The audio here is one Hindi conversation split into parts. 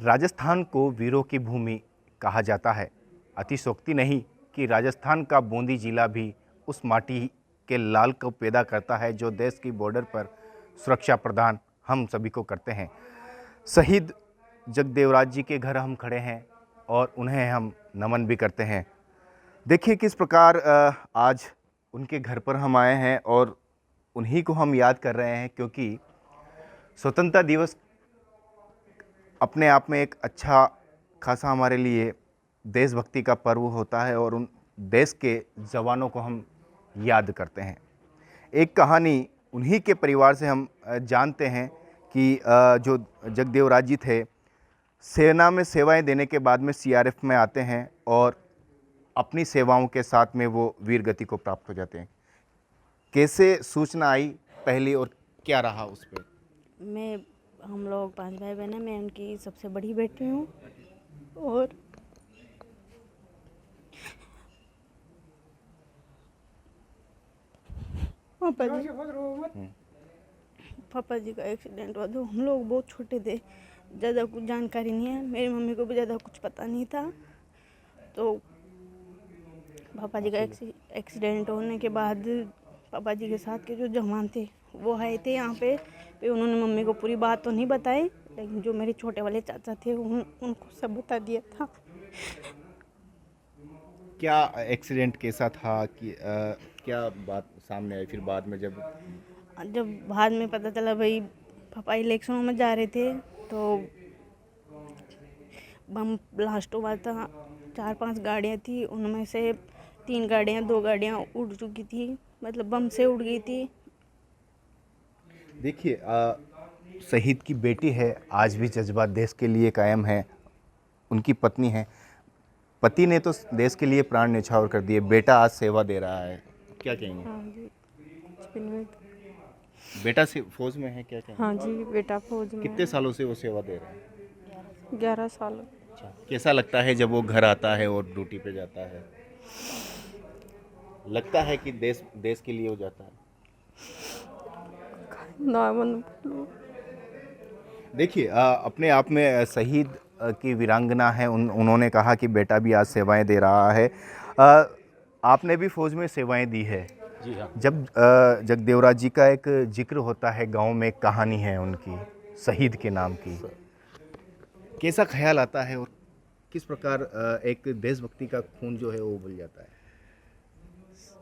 राजस्थान को वीरों की भूमि कहा जाता है। अतिशयोक्ति नहीं कि राजस्थान का बूंदी जिला भी उस माटी के लाल को पैदा करता है जो देश की बॉर्डर पर सुरक्षा प्रदान हम सभी को करते हैं। शहीद जगदेवराज जी के घर हम खड़े हैं और उन्हें हम नमन भी करते हैं। देखिए किस प्रकार आज उनके घर पर हम आए हैं और उन्हीं को हम याद कर रहे हैं, क्योंकि स्वतंत्रता दिवस अपने आप में एक अच्छा खासा हमारे लिए देशभक्ति का पर्व होता है और उन देश के जवानों को हम याद करते हैं। एक कहानी उन्हीं के परिवार से हम जानते हैं कि जो जगदेवराज जी थे, सेना में सेवाएं देने के बाद में सीआरएफ में आते हैं और अपनी सेवाओं के साथ में वो वीर गति को प्राप्त हो जाते हैं। कैसे सूचना आई पहली और क्या रहा उस पर? हम लोग 5 भाई बहन हैं। मैं उनकी सबसे बड़ी बेटी हूँ और पापा जी का एक्सीडेंट हुआ तो हम लोग बहुत छोटे थे, ज़्यादा कुछ जानकारी नहीं है। मेरी मम्मी को भी ज़्यादा कुछ पता नहीं था। तो पापा जी का एक्सीडेंट होने के बाद पापा जी के साथ के जो जवान थे वो आए थे यहाँ पे। उन्होंने मम्मी को पूरी बात तो नहीं बताई, लेकिन जो मेरे छोटे वाले चाचा थे उनको सब बता दिया था। क्या एक्सीडेंट कैसा था कि क्या बात सामने आई फिर बाद में? जब बाद में पता चला भाई पापा इलेक्शनों में जा रहे थे तो बम ब्लास्ट हुआ था। 4-5 गाड़ियाँ थी, उनमें से 2 गाड़ियाँ उड़ चुकी थी, मतलब बम से उड़ गई थी। देखिए शहीद की बेटी है, आज भी जज्बा देश के लिए कायम है। उनकी पत्नी है, पति ने तो देश के लिए प्राण न्यौछावर कर दिए, बेटा आज सेवा दे रहा है, क्या कहेंगे? हाँ जी, बेटा से फौज में है, क्या कहेंगे? हाँ जी, बेटा फौज में। कितने सालों से वो सेवा दे रहा है? 11 साल। अच्छा, कैसा लगता है जब वो घर आता है और ड्यूटी पे जाता है? लगता है कि देश के लिए हो जाता है? देखिए अपने आप में शहीद की वीरांगना है, उन्होंने कहा कि बेटा भी आज सेवाएं दे रहा है। आपने भी फौज में सेवाएं दी है। जी हाँ। जब जगदेवराज जी का एक जिक्र होता है, गांव में एक कहानी है उनकी शहीद के नाम की, कैसा ख्याल आता है और किस प्रकार एक देशभक्ति का खून जो है वो उबल जाता है?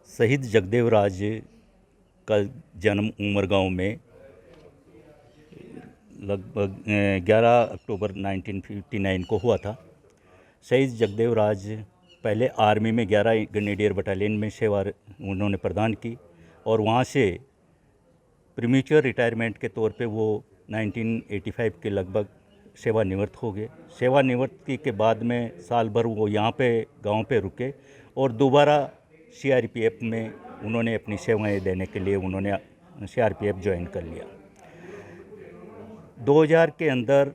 शहीद जगदेवराज का जन्म उमरगांव में लगभग 11 अक्टूबर 1959 को हुआ था। शहीद जगदेवराज पहले आर्मी में 11 ग्रेनेडियर बटालियन में सेवा उन्होंने प्रदान की और वहाँ से प्रीमेच्योर रिटायरमेंट के तौर पे वो 1985 के लगभग सेवानिवृत्त हो गए। सेवानिवृत्ति के बाद में साल भर वो यहाँ पे गांव पे रुके और दोबारा सीआरपीएफ में उन्होंने अपनी सेवाएं देने के लिए उन्होंने सीआरपीएफ ज्वाइन कर लिया। 2000 के अंदर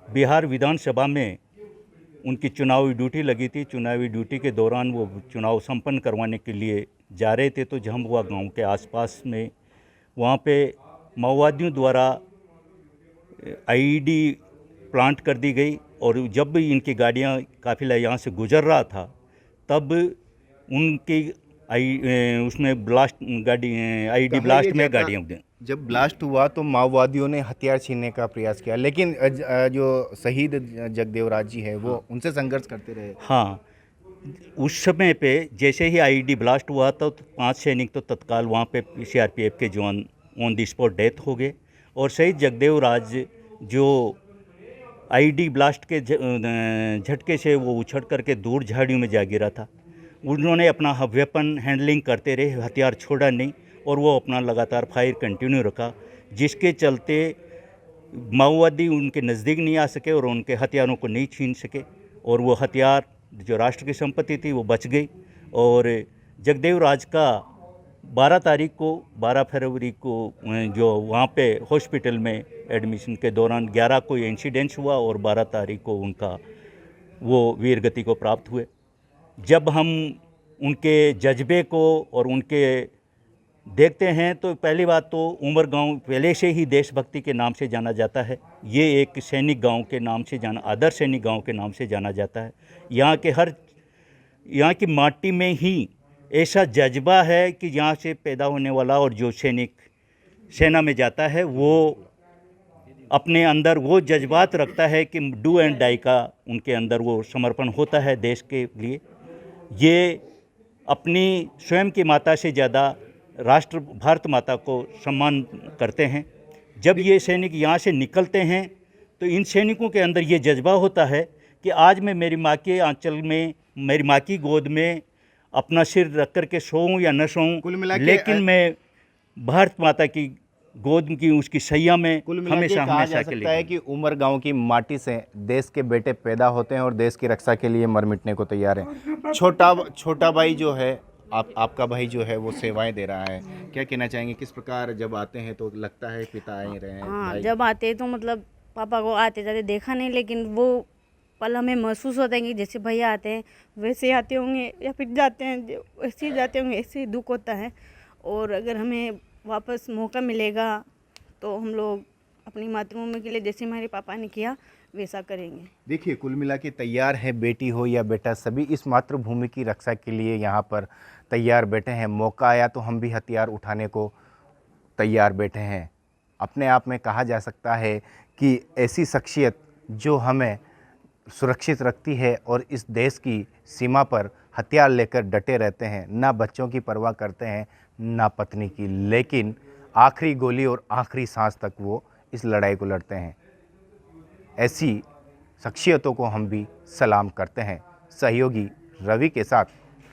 बिहार विधानसभा में उनकी चुनावी ड्यूटी लगी थी। चुनावी ड्यूटी के दौरान वो चुनाव संपन्न करवाने के लिए जा रहे थे तो जम्बुआ गांव के आसपास में वहाँ पे माओवादियों द्वारा आईईडी प्लांट कर दी गई और जब भी इनकी गाड़ियाँ काफिला यहाँ से गुजर रहा था तब उनकी उसमें ब्लास्ट गाड़ी आईईडी ब्लास्ट में गाड़ियाँ। जब ब्लास्ट हुआ तो माओवादियों ने हथियार छीनने का प्रयास किया, लेकिन जो शहीद जगदेवराज जी है वो उनसे संघर्ष करते रहे। हाँ, उस समय पे जैसे ही आईईडी ब्लास्ट हुआ तो 5 सैनिक तो तत्काल वहाँ पे सीआरपीएफ के जवान ऑन द स्पॉट डेथ हो गए और शहीद जगदेवराज जो आईईडी ब्लास्ट के झटके से वो उछड़ करके दूर झाड़ियों में जा गिरा था। उन्होंने अपना वेपन हैंडलिंग करते रहे, हथियार छोड़ा नहीं और वो अपना लगातार फायर कंटिन्यू रखा, जिसके चलते माओवादी उनके नज़दीक नहीं आ सके और उनके हथियारों को नहीं छीन सके और वो हथियार जो राष्ट्र की संपत्ति थी वो बच गई। और जगदेवराज का 12 फरवरी को जो वहाँ पे हॉस्पिटल में एडमिशन के दौरान 11 को इंसिडेंट्स हुआ और 12 तारीख को उनका वो वीर गति को प्राप्त हुए। जब हम उनके जज्बे को और उनके देखते हैं तो पहली बात तो उमर गांव पहले से ही देशभक्ति के नाम से जाना जाता है। ये एक सैनिक गांव के नाम से जाना, आदर्श सैनिक गांव के नाम से जाना जाता है। यहाँ की माटी में ही ऐसा जज्बा है कि यहाँ से पैदा होने वाला और जो सैनिक सेना में जाता है वो अपने अंदर वो जज्बात रखता है कि डू एंड डाई का उनके अंदर वो समर्पण होता है देश के लिए। ये अपनी स्वयं की माता से ज़्यादा राष्ट्र भारत माता को सम्मान करते हैं। जब ये सैनिक यहाँ से निकलते हैं तो इन सैनिकों के अंदर ये जज्बा होता है कि आज मैं मेरी माँ के आंचल में, मेरी माँ की गोद में अपना सिर रख कर के सोऊं या न सोऊं, लेकिन मैं भारत माता की गोद की उसकी सैया में हमेशा कहा जा हमेशा के सकता लिए। है कि उमर गांव की माटी से देश के बेटे पैदा होते हैं और देश की रक्षा के लिए मर मिटने को तैयार हैं। छोटा भाई जो है, आपका भाई जो है वो सेवाएं दे रहा है, क्या कहना चाहेंगे? किस प्रकार जब आते हैं तो लगता है पिता आ ही रहे हैं? हाँ, भाई। जब आते तो मतलब पापा को आते जाते देखा नहीं, लेकिन वो पल हमें महसूस होता है कि जैसे भैया आते हैं वैसे ही आते होंगे, या फिर जाते हैं वैसे ही जाते होंगे, ऐसे ही दुख होता है। और अगर हमें वापस मौका मिलेगा तो हम लोग अपनी मातृभूमि के लिए जैसे हमारे पापा ने किया वैसा करेंगे। देखिए, कुल मिला के तैयार है, बेटी हो या बेटा, सभी इस मातृभूमि की रक्षा के लिए यहाँ पर तैयार बैठे हैं। मौका आया तो हम भी हथियार उठाने को तैयार बैठे हैं। अपने आप में कहा जा सकता है कि ऐसी शख्सियत जो हमें सुरक्षित रखती है और इस देश की सीमा पर हथियार लेकर डटे रहते हैं, ना बच्चों की परवाह करते हैं ना पत्नी की, लेकिन आखिरी गोली और आखिरी सांस तक वो इस लड़ाई को लड़ते हैं। ऐसी शख्सियतों को हम भी सलाम करते हैं। सहयोगी रवि के साथ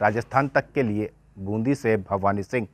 राजस्थान तक के लिए बूंदी से भवानी सिंह।